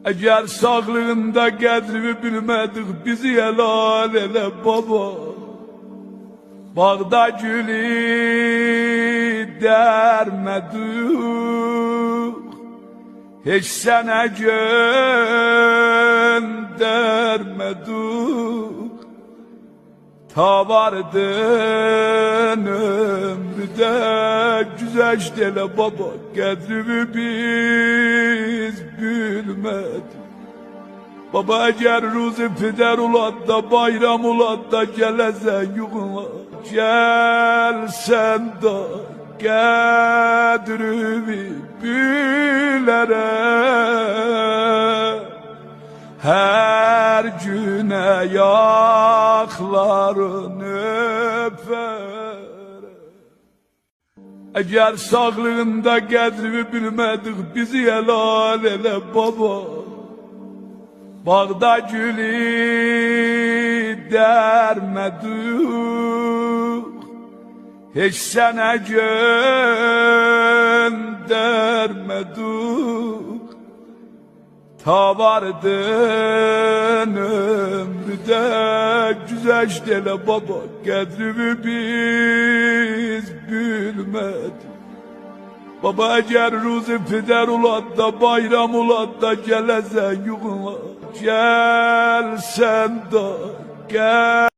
Eğer sağlığında qədrini bilmədik, bizi helal elə baba. Bağda gülü dərmədik, heç sənə göndərmədik. Ta vardın ömrüdə güzəşt elə baba, qədrini biz bilmədik. Baba eğer ruzi peder olad da bayram olad da gelesen yuğuna, gelsen da qədrini bilere. Her güne ayaklarını öper. Eğer sağlığında qədrini bilmədik, bizi helal elə baba. Bağda gülü dərmədik, heç sənə göndərmədik. Ta vardın ömrüdə güzəşt elə baba, qədrini biz bilmədik. Baba eğer ruzi peder olad da bayram olad da gelesen yuğuna, gelsen da gel.